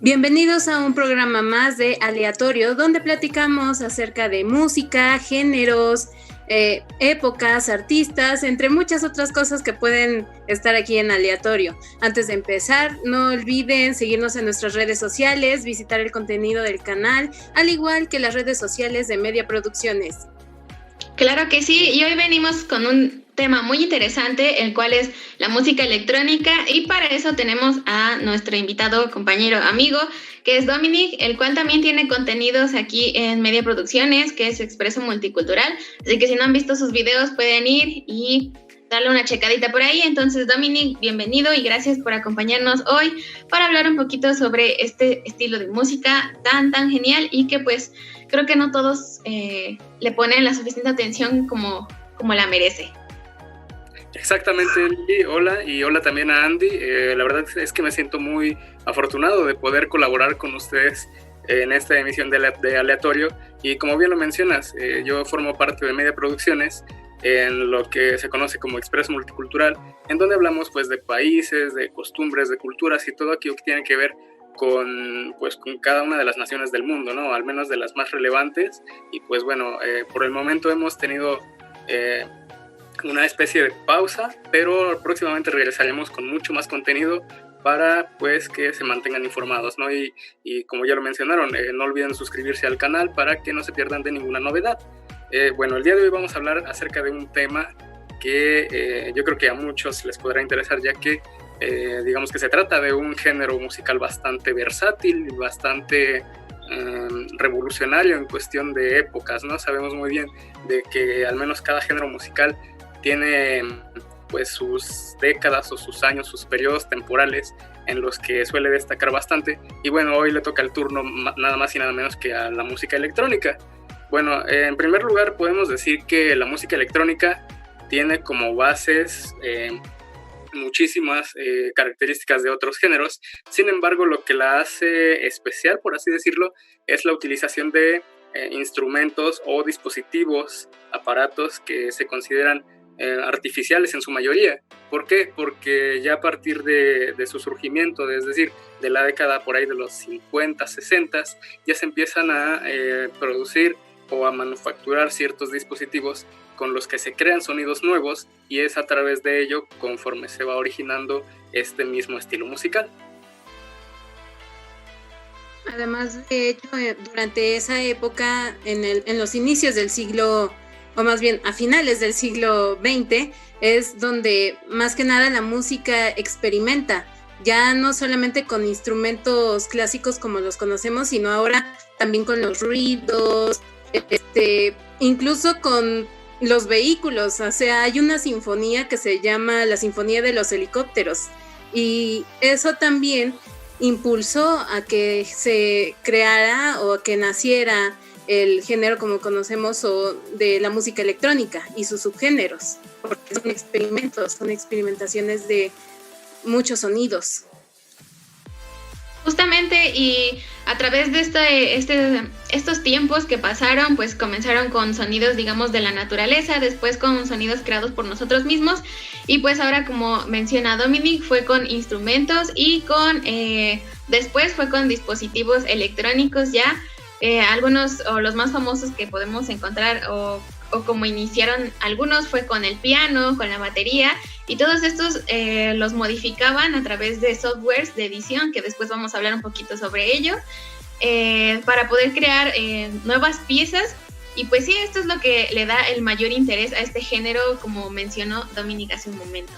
Bienvenidos a un programa más de Aleatorio, donde platicamos acerca de música, géneros, épocas, artistas, entre muchas otras cosas que pueden estar aquí en Aleatorio. Antes de empezar, no olviden seguirnos en nuestras redes sociales, visitar el contenido del canal, al igual que las redes sociales de Media Producciones. Claro que sí, y hoy venimos con un tema muy interesante, el cual es la música electrónica, y para eso tenemos a nuestro invitado, compañero, amigo, que es Dominic, el cual también tiene contenidos aquí en Media Producciones, que es Expreso Multicultural, así que si no han visto sus videos pueden ir y darle una checadita por ahí. Entonces, Dominic, bienvenido y gracias por acompañarnos hoy para hablar un poquito sobre este estilo de música tan genial y que pues creo que no todos le ponen la suficiente atención como la merece. Exactamente, Lili. Hola, y hola también a Andy. La verdad es que me siento muy afortunado de poder colaborar con ustedes en esta emisión de Aleatorio. Y como bien lo mencionas, yo formo parte de Media Producciones, en lo que se conoce como Expreso Multicultural, en donde hablamos pues de países, de costumbres, de culturas y todo aquello que tiene que ver con cada una de las naciones del mundo, ¿no? Al menos de las más relevantes. Y pues bueno, por el momento hemos tenido una especie de pausa, pero próximamente regresaremos con mucho más contenido para pues que se mantengan informados, ¿no? Y como ya lo mencionaron, no olviden suscribirse al canal para que no se pierdan de ninguna novedad. Bueno, el día de hoy vamos a hablar acerca de un tema que yo creo que a muchos les podrá interesar, ya que digamos que se trata de un género musical bastante versátil y bastante revolucionario en cuestión de épocas, ¿no? Sabemos muy bien de que al menos cada género musical tiene pues sus décadas o sus años, sus periodos temporales en los que suele destacar bastante. Y bueno, hoy le toca el turno nada más y nada menos que a la música electrónica. Bueno, en primer lugar podemos decir que la música electrónica tiene como bases muchísimas características de otros géneros. Sin embargo, lo que la hace especial, por así decirlo, es la utilización de instrumentos o dispositivos, aparatos que se consideran artificiales en su mayoría. ¿Por qué? Porque ya a partir de su surgimiento, es decir, de la década por ahí de los 50, 60, ya se empiezan a producir o a manufacturar ciertos dispositivos con los que se crean sonidos nuevos, y es a través de ello conforme se va originando este mismo estilo musical. Además, de hecho, durante esa época, en los inicios del siglo, o más bien a finales del siglo XX, es donde más que nada la música experimenta, ya no solamente con instrumentos clásicos como los conocemos, sino ahora también con los ruidos, incluso con los vehículos. O sea, hay una sinfonía que se llama la Sinfonía de los Helicópteros, y eso también impulsó a que se creara o a que naciera el género como conocemos o de la música electrónica y sus subgéneros, porque son experimentos, son experimentaciones de muchos sonidos. Justamente, y a través de estos tiempos que pasaron, pues comenzaron con sonidos, digamos, de la naturaleza, después con sonidos creados por nosotros mismos, y pues ahora, como menciona Dominic, fue con instrumentos y después fue con dispositivos electrónicos ya. Algunos o los más famosos que podemos encontrar o como iniciaron algunos fue con el piano, con la batería, y todos estos los modificaban a través de softwares de edición, que después vamos a hablar un poquito sobre ello, para poder crear nuevas piezas. Y pues sí, esto es lo que le da el mayor interés a este género, como mencionó Dominic hace un momento.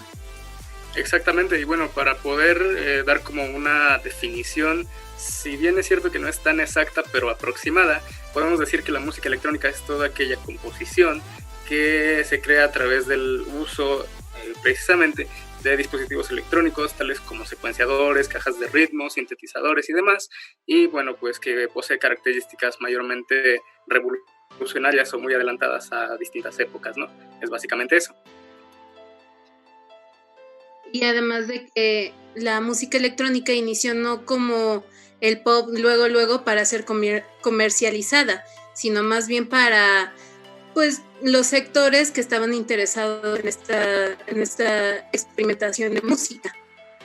Exactamente, y bueno, para poder dar como una definición, si bien es cierto que no es tan exacta, pero aproximada, podemos decir que la música electrónica es toda aquella composición que se crea a través del uso precisamente de dispositivos electrónicos, tales como secuenciadores, cajas de ritmo, sintetizadores y demás, y bueno, pues que posee características mayormente revolucionarias o muy adelantadas a distintas épocas, ¿no? Es básicamente eso. Y además de que la música electrónica inició no como el pop luego para ser comercializada, sino más bien para pues los sectores que estaban interesados en esta experimentación de música.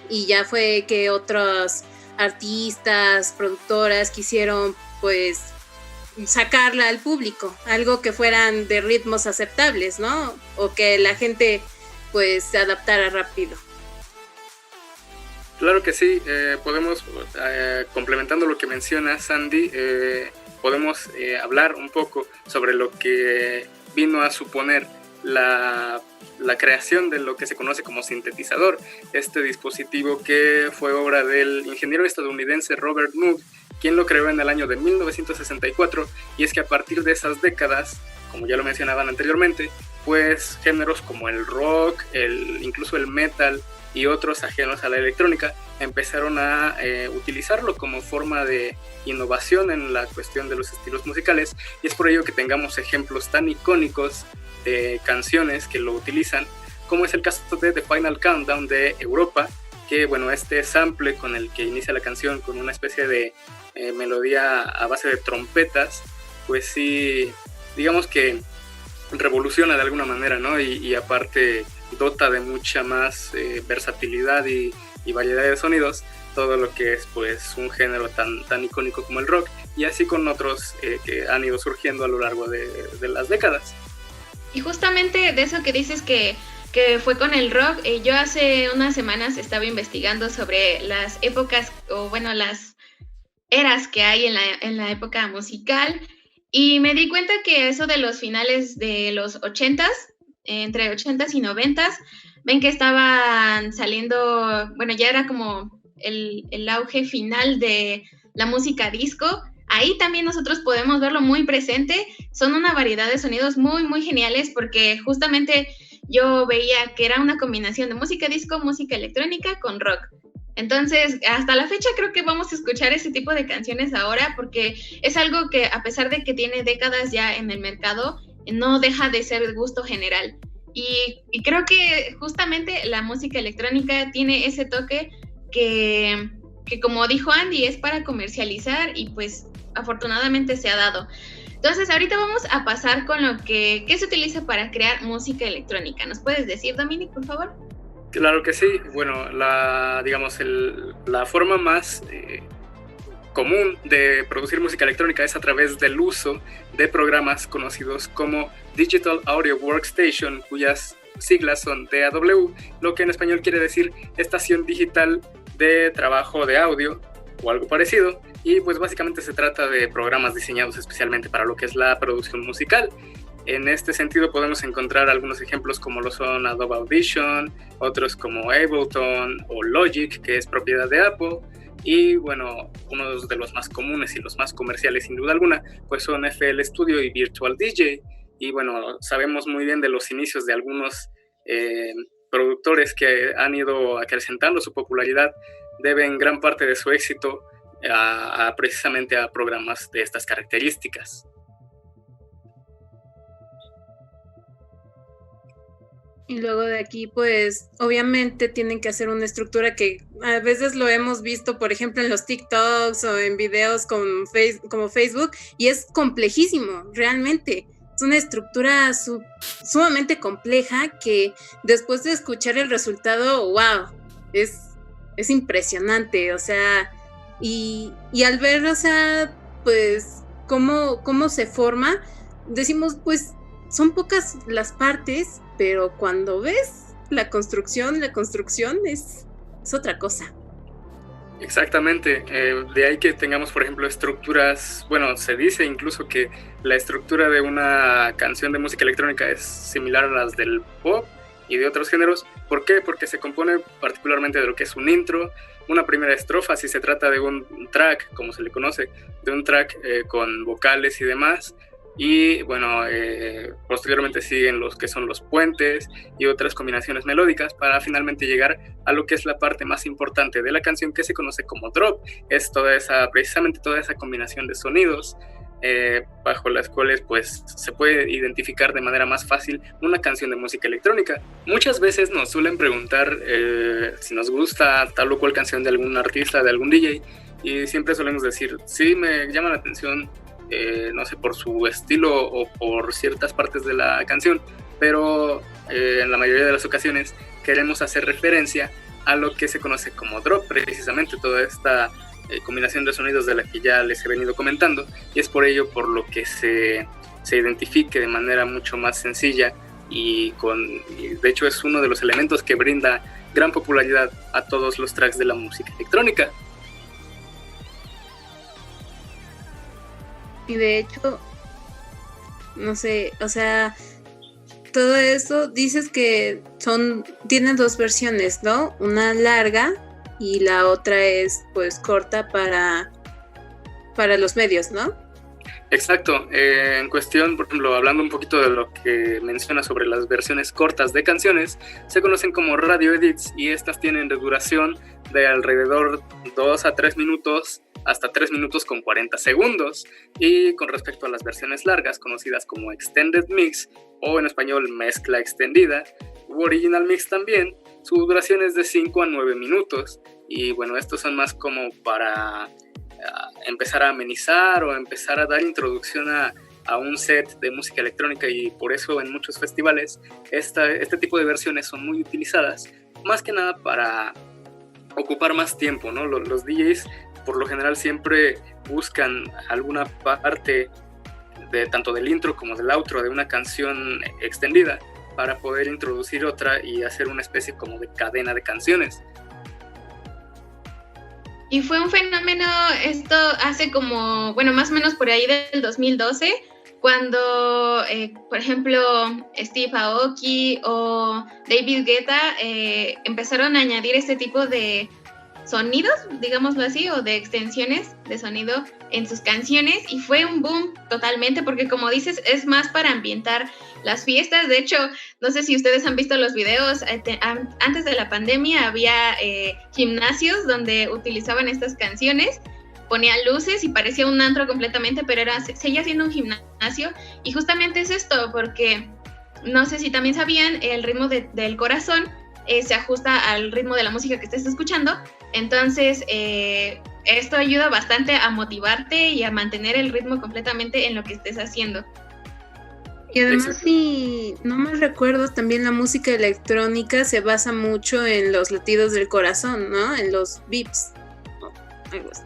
Y ya fue que otros artistas, productoras quisieron pues sacarla al público, algo que fueran de ritmos aceptables, ¿no? O que la gente pues se adaptara rápido. Claro que sí, podemos, complementando lo que menciona Sandy, podemos hablar un poco sobre lo que vino a suponer la creación de lo que se conoce como sintetizador, este dispositivo que fue obra del ingeniero estadounidense Robert Moog, quien lo creó en el año de 1964, y es que a partir de esas décadas, como ya lo mencionaban anteriormente, pues géneros como el rock, incluso el metal y otros ajenos a la electrónica empezaron a utilizarlo como forma de innovación en la cuestión de los estilos musicales, y es por ello que tengamos ejemplos tan icónicos de canciones que lo utilizan, como es el caso de The Final Countdown de Europa, que bueno, este sample con el que inicia la canción con una especie de melodía a base de trompetas, pues sí, digamos que revoluciona de alguna manera, ¿no? Y aparte dota de mucha más versatilidad y variedad de sonidos todo lo que es pues un género tan icónico como el rock, y así con otros que han ido surgiendo a lo largo de las décadas. Y justamente de eso que dices que fue con el rock, yo hace unas semanas estaba investigando sobre las épocas, o bueno, las eras que hay en la época musical, y me di cuenta que eso de los finales de los 80s, entre 80s y 90s, ven que estaban saliendo, bueno, ya era como el auge final de la música disco. Ahí también nosotros podemos verlo muy presente. Son una variedad de sonidos muy, muy geniales, porque justamente yo veía que era una combinación de música disco, música electrónica con rock. Entonces, hasta la fecha creo que vamos a escuchar ese tipo de canciones ahora, porque es algo que, a pesar de que tiene décadas ya en el mercado, no deja de ser gusto general. Y creo que justamente la música electrónica tiene ese toque que como dijo Andy, es para comercializar, y pues afortunadamente se ha dado. Entonces ahorita vamos a pasar con lo que se utiliza para crear música electrónica. ¿Nos puedes decir, Dominic, por favor? Claro que sí. Bueno, la forma más común de producir música electrónica es a través del uso de programas conocidos como Digital Audio Workstation, cuyas siglas son DAW, lo que en español quiere decir estación digital de trabajo de audio o algo parecido, y pues básicamente se trata de programas diseñados especialmente para lo que es la producción musical. En este sentido podemos encontrar algunos ejemplos como lo son Adobe Audition, otros como Ableton o Logic, que es propiedad de Apple, y bueno, uno de los más comunes y los más comerciales sin duda alguna pues son FL Studio y Virtual DJ. Y bueno, sabemos muy bien de los inicios de algunos productores que han ido acrecentando su popularidad, deben gran parte de su éxito precisamente a programas de estas características. Y luego de aquí, pues, obviamente tienen que hacer una estructura que a veces lo hemos visto, por ejemplo, en los TikToks o en videos como Facebook, y es complejísimo, realmente. Es una estructura sumamente compleja que después de escuchar el resultado, wow, es impresionante, o sea, y al ver, o sea, pues, cómo se forma, decimos, pues, son pocas las partes, pero cuando ves la construcción es otra cosa. Exactamente, de ahí que tengamos, por ejemplo, estructuras, bueno, se dice incluso que la estructura de una canción de música electrónica es similar a las del pop y de otros géneros. ¿Por qué? Porque se compone particularmente de lo que es un intro, una primera estrofa, si se trata de un track, como se le conoce, de un track con vocales y demás, y bueno, posteriormente siguen los que son los puentes y otras combinaciones melódicas para finalmente llegar a lo que es la parte más importante de la canción, que se conoce como drop. Es precisamente toda esa combinación de sonidos bajo las cuales pues se puede identificar de manera más fácil una canción de música electrónica. Muchas veces nos suelen preguntar si nos gusta tal o cual canción de algún artista, de algún DJ, y siempre solemos decir, sí, me llama la atención, no sé, por su estilo o por ciertas partes de la canción, pero en la mayoría de las ocasiones queremos hacer referencia a lo que se conoce como drop, precisamente toda esta combinación de sonidos de la que ya les he venido comentando, y es por ello por lo que se identifique de manera mucho más sencilla y de hecho es uno de los elementos que brinda gran popularidad a todos los tracks de la música electrónica. Y de hecho, no sé, o sea, todo eso dices que tienen dos versiones, ¿no? Una larga y la otra es pues corta para los medios, ¿no? Exacto, en cuestión, por ejemplo, hablando un poquito de lo que menciona sobre las versiones cortas de canciones, se conocen como radio edits y estas tienen de duración de alrededor 2 a 3 minutos hasta 3 minutos con 40 segundos, y con respecto a las versiones largas conocidas como extended mix o en español mezcla extendida u original mix también, su duración es de 5 a 9 minutos y bueno, estos son más como para empezar a amenizar o empezar a dar introducción a un set de música electrónica, y por eso en muchos festivales este tipo de versiones son muy utilizadas, más que nada para ocupar más tiempo, ¿no? Los DJs por lo general siempre buscan alguna parte tanto del intro como del outro de una canción extendida para poder introducir otra y hacer una especie como de cadena de canciones. Y fue un fenómeno esto hace como, bueno, más o menos por ahí del 2012, cuando, por ejemplo, Steve Aoki o David Guetta empezaron a añadir este tipo de sonidos, digámoslo así, o de extensiones de sonido en sus canciones, y fue un boom totalmente, porque como dices, es más para ambientar las fiestas. De hecho, no sé si ustedes han visto los videos, antes de la pandemia había gimnasios donde utilizaban estas canciones, ponían luces y parecía un antro completamente, pero seguía siendo un gimnasio, y justamente es esto, porque no sé si también sabían, el ritmo del corazón se ajusta al ritmo de la música que estés escuchando. Entonces esto ayuda bastante a motivarte y a mantener el ritmo completamente en lo que estés haciendo. Y además, si no me recuerdo, también la música electrónica se basa mucho en los latidos del corazón, ¿no? En los beeps. Algo así.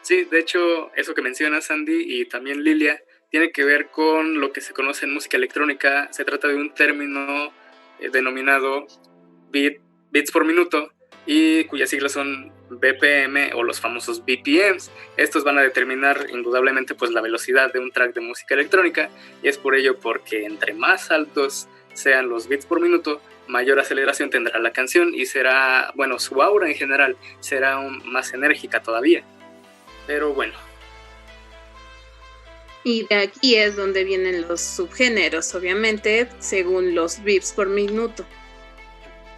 Sí, de hecho, eso que mencionas, Andy, y también Lilia, tiene que ver con lo que se conoce en música electrónica. Se trata de un término denominado bits por minuto, y cuyas siglas son BPM o los famosos BPMs. Estos van a determinar indudablemente pues la velocidad de un track de música electrónica, y es por ello porque entre más altos sean los bits por minuto, mayor aceleración tendrá la canción y será, bueno, su aura en general será más enérgica todavía. Pero bueno. Y de aquí es donde vienen los subgéneros, obviamente, según los bits por minuto.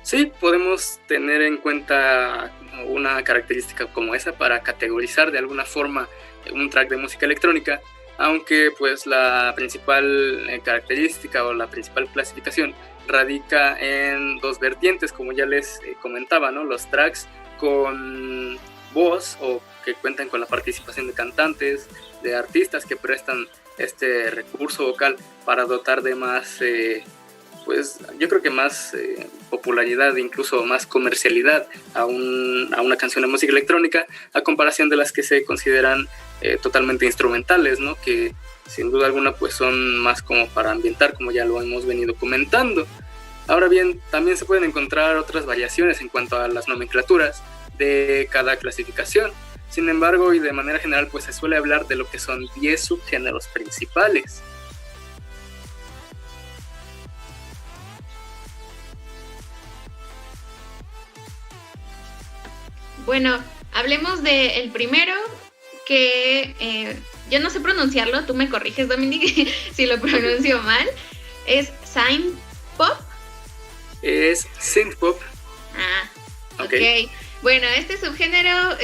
Sí, podemos tener en cuenta una característica como esa para categorizar de alguna forma un track de música electrónica, aunque pues la principal característica o la principal clasificación radica en dos vertientes, como ya les comentaba, ¿no? Los tracks con voz o que cuentan con la participación de cantantes, de artistas que prestan este recurso vocal para dotar de más... pues yo creo que más popularidad, incluso más comercialidad a una canción de música electrónica, a comparación de las que se consideran totalmente instrumentales, ¿no? Que sin duda alguna pues son más como para ambientar, como ya lo hemos venido comentando. Ahora bien, también se pueden encontrar otras variaciones en cuanto a las nomenclaturas de cada clasificación. Sin embargo, y de manera general, pues se suele hablar de lo que son 10 subgéneros principales. Bueno, hablemos del primero, que yo no sé pronunciarlo, tú me corriges, Dominic, si lo pronuncio mal. Es synthpop. Es synthpop. Ah, ok. Bueno, este subgénero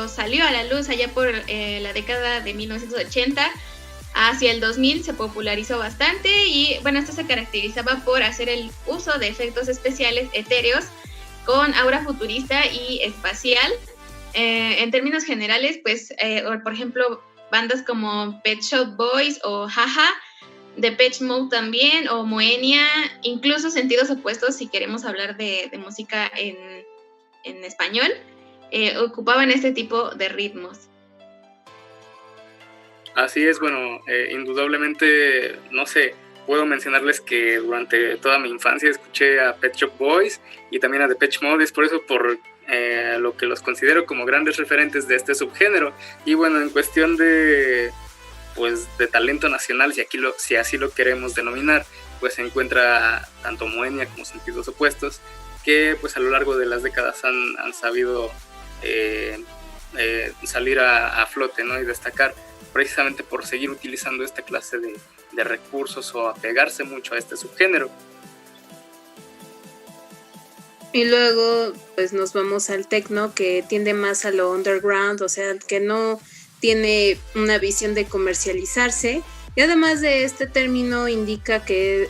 salió a la luz allá por la década de 1980. Hacia el 2000 se popularizó bastante y bueno, esto se caracterizaba por hacer el uso de efectos especiales etéreos con aura futurista y espacial. En términos generales, pues, por ejemplo, bandas como Pet Shop Boys o Jaja Depeche Mode también, o Moenia, incluso Sentidos Opuestos, si queremos hablar de música en español, ocupaban este tipo de ritmos. Así es, bueno, indudablemente, no sé, puedo mencionarles que durante toda mi infancia escuché a Pet Shop Boys y también a Depeche Mode, es por eso por lo que los considero como grandes referentes de este subgénero. Y bueno, en cuestión de talento nacional, si así lo queremos denominar, pues se encuentra tanto Moenia como Sentidos Opuestos, que pues a lo largo de las décadas han sabido salir a flote, ¿no? Y destacar precisamente por seguir utilizando esta clase de recursos o apegarse mucho a este subgénero. Y luego pues nos vamos al techno, que tiende más a lo underground, o sea, que no tiene una visión de comercializarse, y además de este término indica que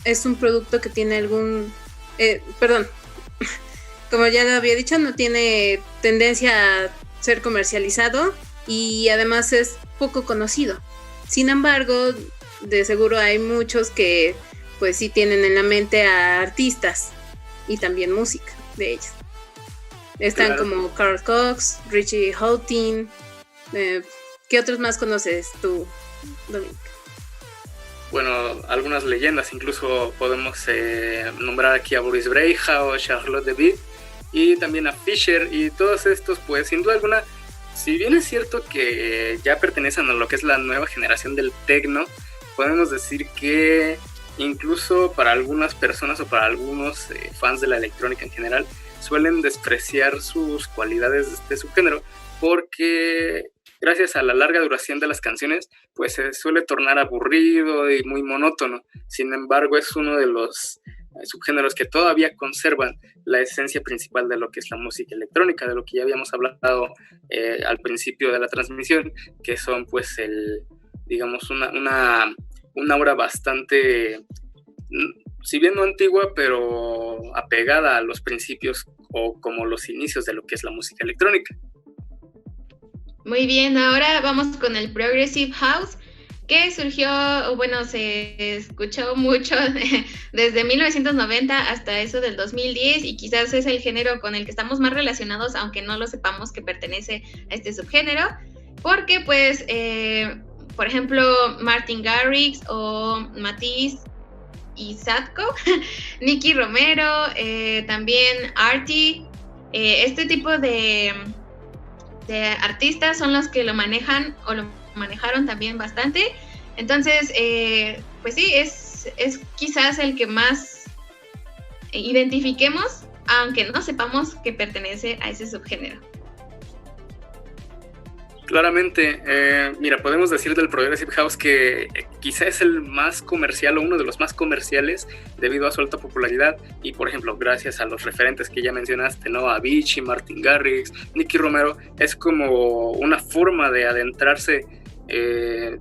es un producto que tiene como ya lo había dicho, no tiene tendencia a ser comercializado y además es poco conocido. Sin embargo, de seguro hay muchos que pues sí tienen en la mente a artistas y también música de ellos. Están claro, como Carl Cox, Richie Houghton. ¿Qué otros más conoces tú, Dominic? Bueno, algunas leyendas, incluso podemos nombrar aquí a Boris Brejcha o Charlotte de Witt, y también a Fisher, y todos estos, pues sin duda alguna, si bien es cierto que ya pertenecen a lo que es la nueva generación del techno, podemos decir que incluso para algunas personas o para algunos fans de la electrónica en general, suelen despreciar sus cualidades de este subgénero, porque gracias a la larga duración de las canciones, pues se suele tornar aburrido y muy monótono. Sin embargo, es uno de los subgéneros que todavía conservan la esencia principal de lo que es la música electrónica, de lo que ya habíamos hablado al principio de la transmisión, que son pues digamos una obra bastante, si bien no antigua, pero apegada a los principios o como los inicios de lo que es la música electrónica. Muy bien, ahora vamos con el Progressive House, que surgió, bueno, se escuchó mucho desde 1990 hasta eso del 2010, y quizás es el género con el que estamos más relacionados, aunque no lo sepamos que pertenece a este subgénero, porque pues, por ejemplo, Martin Garrix o Matisse y Sadko, Nicky Romero, también Artie, este tipo de artistas son los que lo manejan o lo manejaron también bastante. Entonces, pues sí, es quizás el que más identifiquemos, aunque no sepamos que pertenece a ese subgénero. Claramente, mira, podemos decir del Progressive House que quizá es el más comercial o uno de los más comerciales debido a su alta popularidad, y por ejemplo, gracias a los referentes que ya mencionaste, ¿no? Avicii, Martin Garrix, Nicky Romero, es como una forma de adentrarse,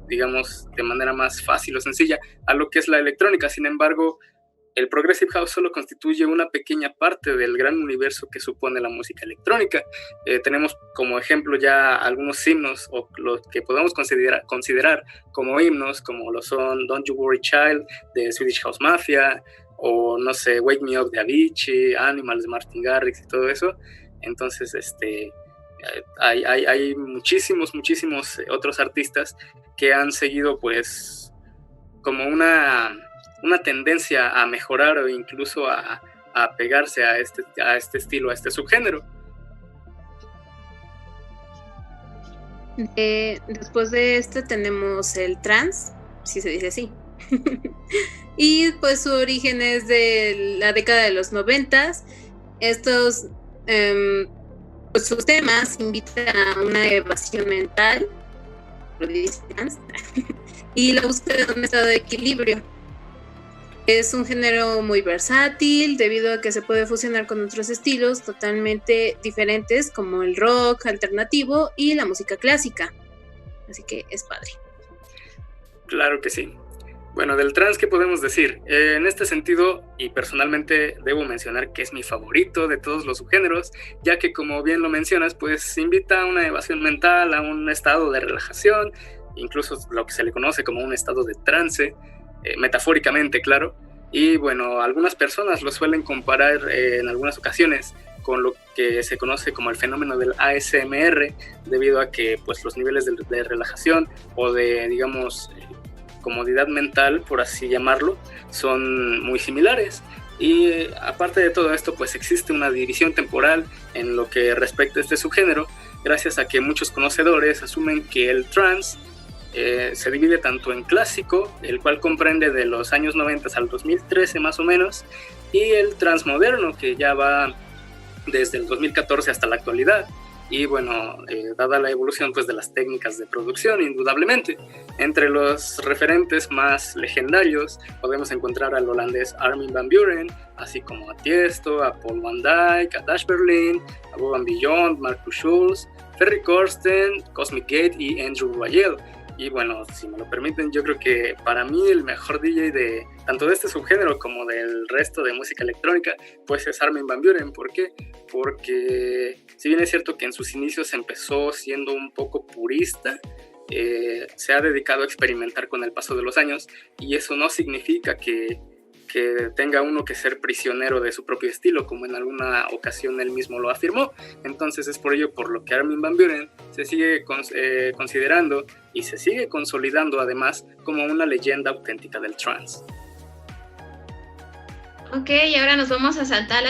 digamos, de manera más fácil o sencilla a lo que es la electrónica. Sin embargo, el Progressive House solo constituye una pequeña parte del gran universo que supone la música electrónica. Tenemos como ejemplo ya algunos himnos, o los que podemos considerar como himnos, como lo son Don't You Worry Child de Swedish House Mafia, o no sé, Wake Me Up de Avicii, Animals de Martin Garrix y todo eso. Entonces, hay muchísimos otros artistas que han seguido pues como una tendencia a mejorar o incluso a pegarse a este estilo, a este subgénero. Después de esto tenemos el trance, si se dice así. Y pues su origen es de la década de los 90. Estos pues sus temas invitan a una evasión mental y la búsqueda de un estado de equilibrio. Es un género muy versátil debido a que se puede fusionar con otros estilos totalmente diferentes como el rock alternativo y la música clásica. Así que es padre. Claro que sí. Bueno, del trance, ¿qué podemos decir? En este sentido, y personalmente debo mencionar que es mi favorito de todos los subgéneros, ya que como bien lo mencionas, pues invita a una evasión mental, a un estado de relajación, incluso lo que se le conoce como un estado de trance. metafóricamente, claro. Y bueno, algunas personas lo suelen comparar en algunas ocasiones con lo que se conoce como el fenómeno del ASMR, debido a que pues los niveles de relajación o de, digamos, comodidad mental, por así llamarlo, son muy similares. Y aparte de todo esto, pues existe una división temporal en lo que respecta a este subgénero, gracias a que muchos conocedores asumen que el trance se divide tanto en clásico, el cual comprende de los años 90 al 2013 más o menos, y el trance moderno, que ya va desde el 2014 hasta la actualidad. Y bueno, dada la evolución pues de las técnicas de producción, indudablemente, entre los referentes más legendarios podemos encontrar al holandés Armin van Buuren, así como a Tiesto, a Paul van Dyk, a Dash Berlin, a Above and Beyond, Markus Schulz, Ferry Corsten, Cosmic Gate y Andrew Rayel. Y bueno, si me lo permiten, yo creo que para mí el mejor DJ de tanto de este subgénero como del resto de música electrónica, pues es Armin van Buuren. ¿Por qué? Porque si bien es cierto que en sus inicios empezó siendo un poco purista, se ha dedicado a experimentar con el paso de los años, y eso no significa que tenga uno que ser prisionero de su propio estilo, como en alguna ocasión él mismo lo afirmó. Entonces es por ello por lo que Armin van Buuren se sigue considerando y se sigue consolidando además como una leyenda auténtica del trance. Ok, y ahora nos vamos a saltar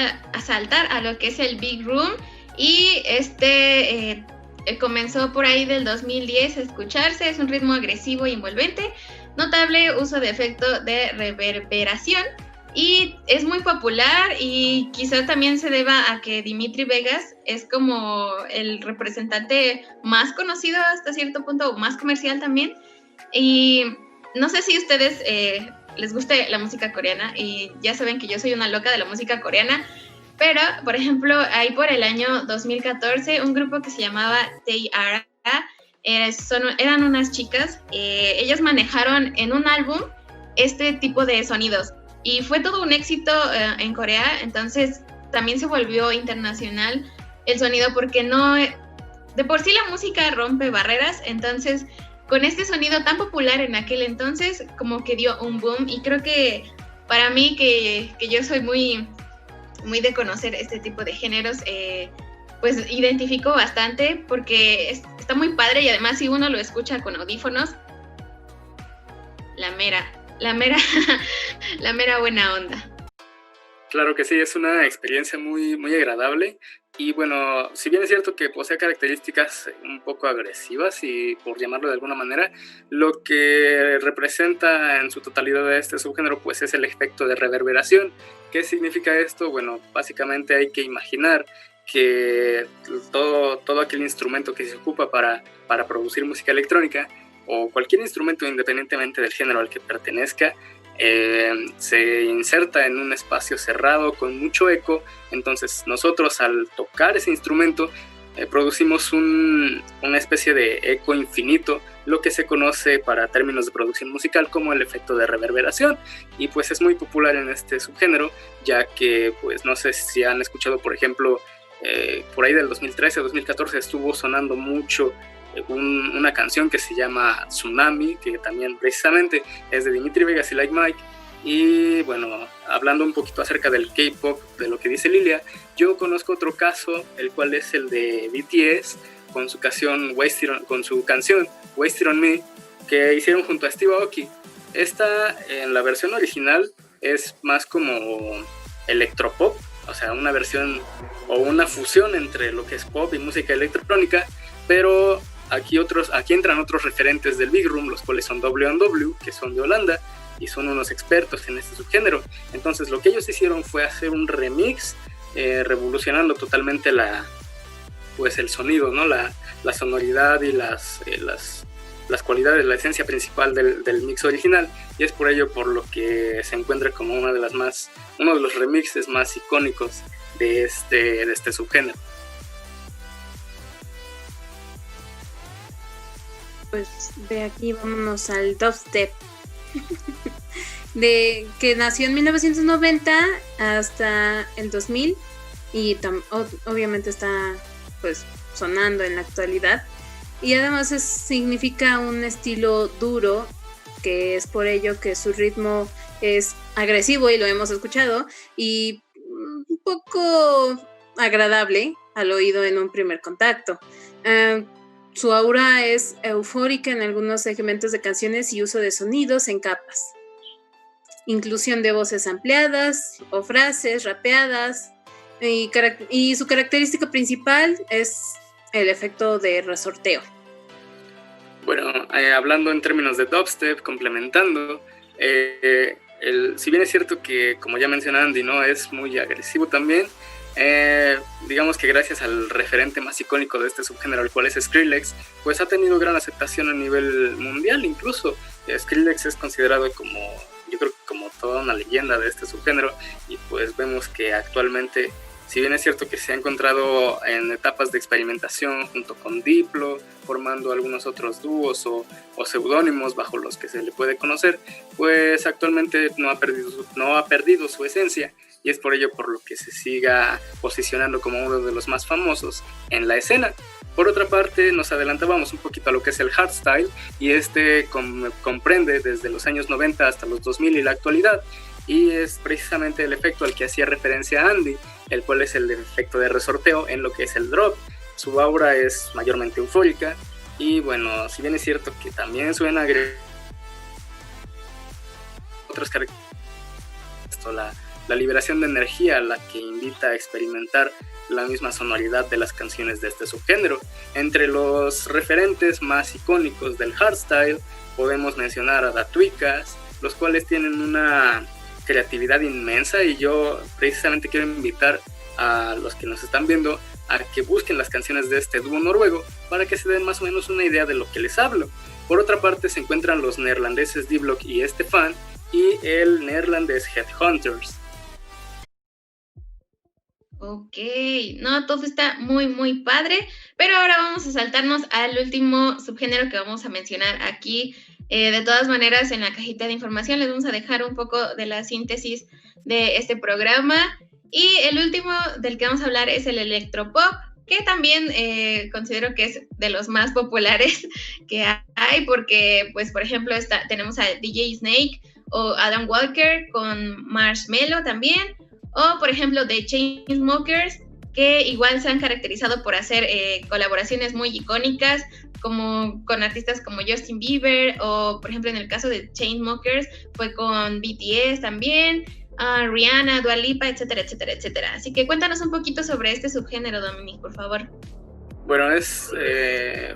a lo que es el Big Room, y comenzó por ahí del 2010 a escucharse. Es un ritmo agresivo y envolvente, notable uso de efecto de reverberación, y es muy popular, y quizás también se deba a que Dimitri Vegas es como el representante más conocido hasta cierto punto, o más comercial también. Y no sé si a ustedes les guste la música coreana, y ya saben que yo soy una loca de la música coreana, pero por ejemplo ahí por el año 2014 un grupo que se llamaba Taeyara, eran unas chicas, ellas manejaron en un álbum este tipo de sonidos, y fue todo un éxito en Corea. Entonces también se volvió internacional el sonido, porque no, de por sí la música rompe barreras. Entonces con este sonido tan popular en aquel entonces, como que dio un boom, y creo que para mí, que yo soy muy, muy de conocer este tipo de géneros, pues identifico bastante, porque está muy padre, y además si uno lo escucha con audífonos, la mera buena onda. Claro que sí, es una experiencia muy, muy agradable. Y bueno, si bien es cierto que posee características un poco agresivas, y por llamarlo de alguna manera, lo que representa en su totalidad de este subgénero pues es el efecto de reverberación. ¿Qué significa esto? Bueno, básicamente hay que imaginar que todo aquel instrumento que se ocupa para producir música electrónica, o cualquier instrumento independientemente del género al que pertenezca, se inserta en un espacio cerrado con mucho eco. Entonces nosotros al tocar ese instrumento producimos una especie de eco infinito, lo que se conoce para términos de producción musical como el efecto de reverberación. Y pues es muy popular en este subgénero, ya que pues no sé si han escuchado, por ejemplo, por ahí del 2013 o 2014 estuvo sonando mucho una canción que se llama Tsunami, que también precisamente es de Dimitri Vegas y Like Mike. Y bueno, hablando un poquito acerca del K-pop, de lo que dice Lilia, yo conozco otro caso, el cual es el de BTS con su canción Wasted on Me, que hicieron junto a Steve Aoki. Esta, en la versión original, es más como electropop, o sea, una versión o una fusión entre lo que es pop y música electrónica, pero aquí entran otros referentes del Big Room, los cuales son W&W, que son de Holanda, y son unos expertos en este subgénero. Entonces lo que ellos hicieron fue hacer un remix, revolucionando totalmente el sonido, ¿no? La sonoridad y las cualidades, la esencia principal del mix original, y es por ello por lo que se encuentra como uno de los remixes más icónicos de este subgénero. Pues de aquí vámonos al dubstep, que nació en 1990 hasta el 2000, y obviamente está pues sonando en la actualidad, y además significa un estilo duro que es por ello que su ritmo es agresivo y lo hemos escuchado, y un poco agradable al oído en un primer contacto. Su aura es eufórica en algunos segmentos de canciones y uso de sonidos en capas. Inclusión de voces ampliadas o frases rapeadas, y su característica principal es el efecto de resorteo. Bueno, hablando en términos de dubstep, complementando, si bien es cierto que, como ya mencionó Andy, ¿no?, es muy agresivo también, digamos que gracias al referente más icónico de este subgénero, el cual es Skrillex, pues ha tenido gran aceptación a nivel mundial. Incluso Skrillex es considerado como, yo creo que como toda una leyenda de este subgénero, y pues vemos que actualmente, si bien es cierto que se ha encontrado en etapas de experimentación junto con Diplo, formando algunos otros dúos o seudónimos bajo los que se le puede conocer, pues actualmente no ha perdido su esencia, y es por ello por lo que se siga posicionando como uno de los más famosos en la escena. Por otra parte, nos adelantábamos un poquito a lo que es el hardstyle, y este comprende desde los años 90 hasta los 2000 y la actualidad, y es precisamente el efecto al que hacía referencia Andy, el cual es el efecto de resorteo en lo que es el drop. Su aura es mayormente eufórica, y bueno, si bien es cierto que también suena otras características, la liberación de energía a la que invita a experimentar la misma sonoridad de las canciones de este subgénero. Entre los referentes más icónicos del hardstyle podemos mencionar a Datuicas, los cuales tienen una creatividad inmensa, y yo precisamente quiero invitar a los que nos están viendo a que busquen las canciones de este dúo noruego para que se den más o menos una idea de lo que les hablo. Por otra parte se encuentran los neerlandeses D-Block y Stefan, y el neerlandés Headhunters. Ok, no, todo está muy, muy padre, pero ahora vamos a saltarnos al último subgénero que vamos a mencionar aquí. De todas maneras, en la cajita de información les vamos a dejar un poco de la síntesis de este programa, y el último del que vamos a hablar es el electropop, que también considero que es de los más populares que hay, porque, pues, por ejemplo, tenemos a DJ Snake o Adam Walker con Marshmello también, o por ejemplo The Chainsmokers, que igual se han caracterizado por hacer colaboraciones muy icónicas como con artistas como Justin Bieber, o por ejemplo en el caso de Chainsmokers fue con BTS también, Rihanna, Dua Lipa, etcétera, etcétera, etcétera. Así que cuéntanos un poquito sobre este subgénero, Dominic, por favor. Bueno, es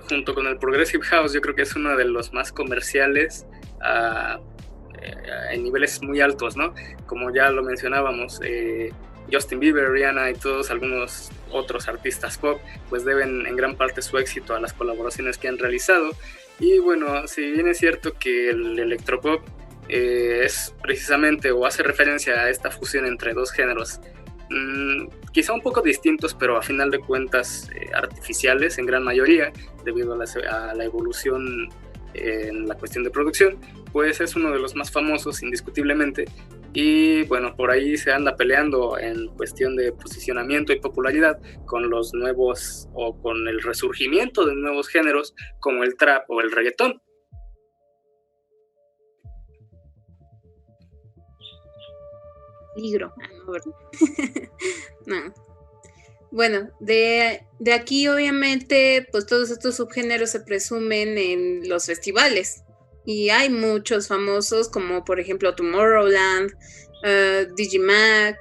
junto con el Progressive House, yo creo que es uno de los más comerciales en niveles muy altos, ¿no? Como ya lo mencionábamos, Justin Bieber, Rihanna y todos algunos otros artistas pop pues deben en gran parte su éxito a las colaboraciones que han realizado. Y bueno, si bien es cierto que el electropop es precisamente o hace referencia a esta fusión entre dos géneros quizá un poco distintos, pero a final de cuentas artificiales en gran mayoría debido a la evolución en la cuestión de producción, pues es uno de los más famosos indiscutiblemente. Y bueno, por ahí se anda peleando en cuestión de posicionamiento y popularidad con los nuevos o con el resurgimiento de nuevos géneros como el trap o el reggaetón. Peligro. No, ¿verdad? No. Bueno, de aquí obviamente pues todos estos subgéneros se presumen en los festivales, y hay muchos famosos como por ejemplo Tomorrowland, Digimac,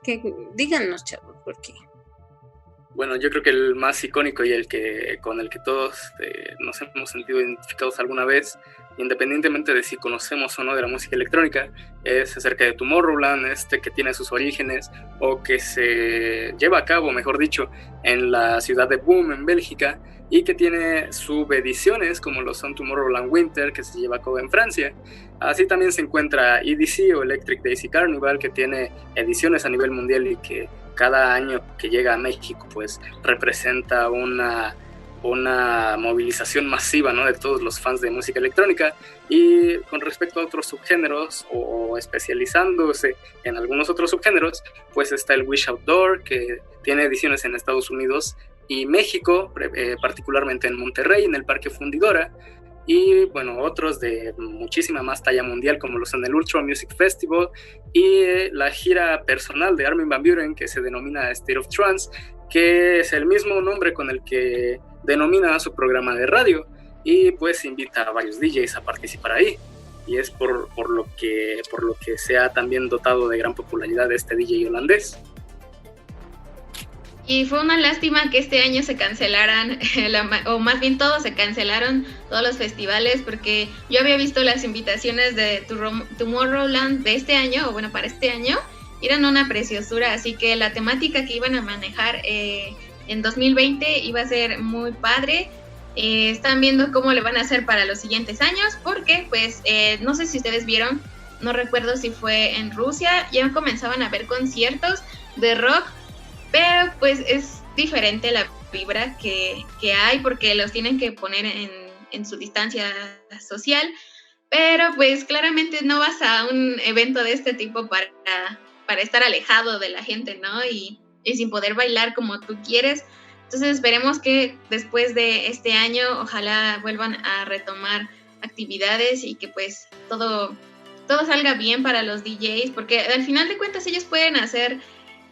que díganos, chavos, ¿por qué? Bueno, yo creo que el más icónico y el que con el que todos nos hemos sentido identificados alguna vez, independientemente de si conocemos o no de la música electrónica, es acerca de Tomorrowland, que tiene sus orígenes o que se lleva a cabo, mejor dicho, en la ciudad de Boom, en Bélgica, y que tiene subediciones como lo son Tomorrowland Winter, que se lleva a cabo en Francia. Así también se encuentra EDC o Electric Daisy Carnival, que tiene ediciones a nivel mundial y que cada año que llega a México pues representa una movilización masiva, ¿no?, de todos los fans de música electrónica. Y con respecto a otros subgéneros o especializándose en algunos otros subgéneros, pues está el Wish Outdoor, que tiene ediciones en Estados Unidos y México, particularmente en Monterrey, en el Parque Fundidora. y bueno, otros de muchísima más talla mundial como lo son el Ultra Music Festival y la gira personal de Armin van Buuren que se denomina State of Trance, que es el mismo nombre con el que denomina su programa de radio, y pues invita a varios DJs a participar ahí, y es por lo que se ha también dotado de gran popularidad este DJ holandés. Y fue una lástima que este año se cancelaran, o más bien todos se cancelaron, todos los festivales, porque yo había visto las invitaciones de Tomorrowland de este año, o bueno, para este año, eran una preciosura, así que la temática que iban a manejar en 2020 iba a ser muy padre. Están viendo cómo le van a hacer para los siguientes años, porque pues no sé si ustedes vieron, no recuerdo si fue en Rusia, ya comenzaban a haber conciertos de rock, pero pues es diferente la vibra que hay, porque los tienen que poner en su distancia social, pero pues claramente no vas a un evento de este tipo para estar alejado de la gente, ¿no? Y sin poder bailar como tú quieres. Entonces esperemos que después de este año ojalá vuelvan a retomar actividades y que pues todo salga bien para los DJs, porque al final de cuentas ellos pueden hacer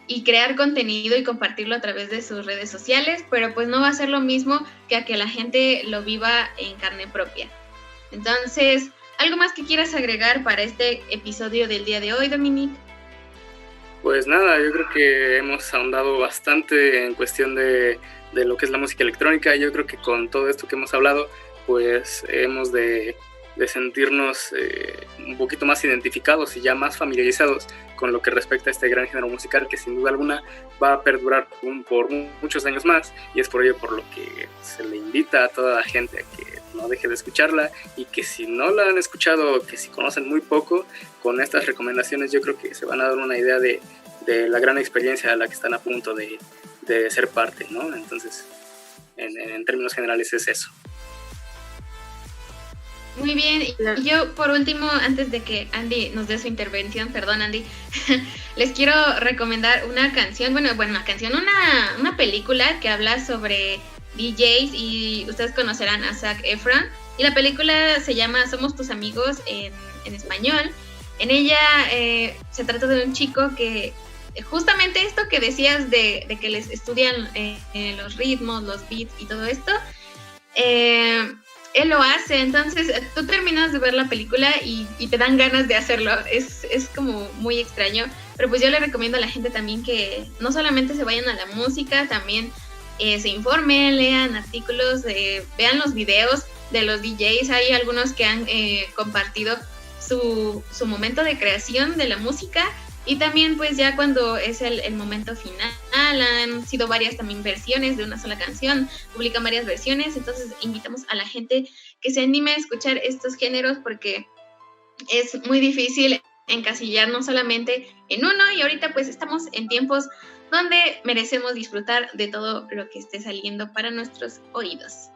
y crear contenido y compartirlo a través de sus redes sociales, pero pues no va a ser lo mismo que a que la gente lo viva en carne propia. Entonces, ¿algo más que quieras agregar para este episodio del día de hoy, Dominique? Pues nada, yo creo que hemos ahondado bastante en cuestión de lo que es la música electrónica. Yo creo que con todo esto que hemos hablado, pues hemos de sentirnos un poquito más identificados y ya más familiarizados con lo que respecta a este gran género musical que sin duda alguna va a perdurar por muchos años más, y es por ello por lo que se le invita a toda la gente a que no deje de escucharla, y que si no la han escuchado, que si conocen muy poco, con estas recomendaciones yo creo que se van a dar una idea de la gran experiencia a la que están a punto de ser parte, ¿no? Entonces, en términos generales es eso. Muy bien, y yo por último, antes de que Andy nos dé su intervención, perdón Andy, les quiero recomendar una canción, una película que habla sobre DJs, y ustedes conocerán a Zac Efron, y la película se llama Somos tus amigos en español. En ella se trata de un chico que justamente esto que decías de que les estudian los ritmos, los beats y todo esto, él lo hace. Entonces tú terminas de ver la película y te dan ganas de hacerlo. Es como muy extraño, pero pues yo le recomiendo a la gente también que no solamente se vayan a la música, también se informen, lean artículos, vean los videos de los DJs. Hay algunos que han compartido su momento de creación de la música, y también pues ya cuando es el momento final, han sido varias también versiones de una sola canción, publican varias versiones. Entonces invitamos a la gente que se anime a escuchar estos géneros, porque es muy difícil encasillarnos solamente en uno, y ahorita pues estamos en tiempos donde merecemos disfrutar de todo lo que esté saliendo para nuestros oídos.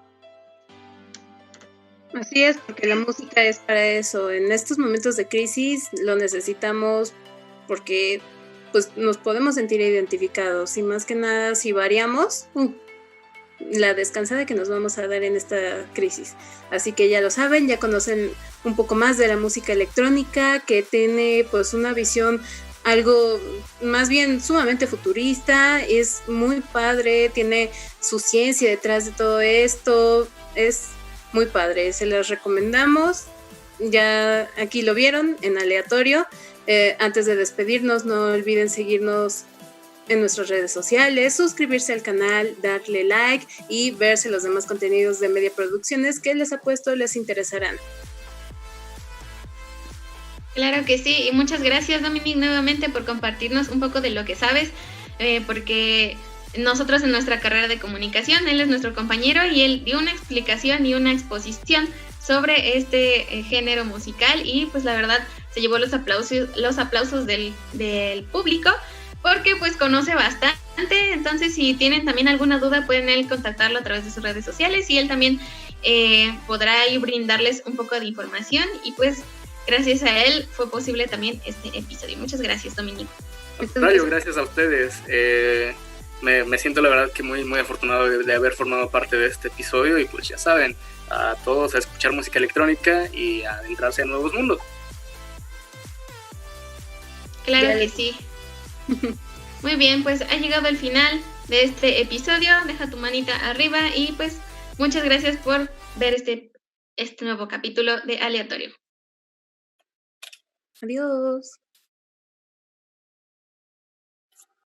Así es, porque la música es para eso. En estos momentos de crisis lo necesitamos porque pues nos podemos sentir identificados, y más que nada si variamos, la descansada que nos vamos a dar en esta crisis. Así que ya lo saben, ya conocen un poco más de la música electrónica, que tiene pues una visión algo más bien sumamente futurista, es muy padre, tiene su ciencia detrás de todo esto, es muy padre, se los recomendamos. Ya aquí lo vieron en aleatorio. Antes de despedirnos, no olviden seguirnos en nuestras redes sociales, suscribirse al canal, darle like y verse los demás contenidos de Media Producciones que les apuesto les interesarán. Claro que sí, y muchas gracias Dominique nuevamente por compartirnos un poco de lo que sabes, porque nosotros en nuestra carrera de comunicación, él es nuestro compañero y él dio una explicación y una exposición sobre este género musical, y pues la verdad se llevó los aplausos del público, porque pues conoce bastante. Entonces si tienen también alguna duda pueden él contactarlo a través de sus redes sociales, y él también podrá ahí brindarles un poco de información, y pues gracias a él fue posible también este episodio. Muchas gracias, Dominique. Al contrario, gracias a ustedes. me siento la verdad que muy, muy afortunado de haber formado parte de este episodio y pues ya saben, a todos a escuchar música electrónica y a adentrarse en nuevos mundos. Claro que sí. Muy bien, pues ha llegado el final de este episodio. Deja tu manita arriba y pues muchas gracias por ver este nuevo capítulo de Aleatorio. Adiós.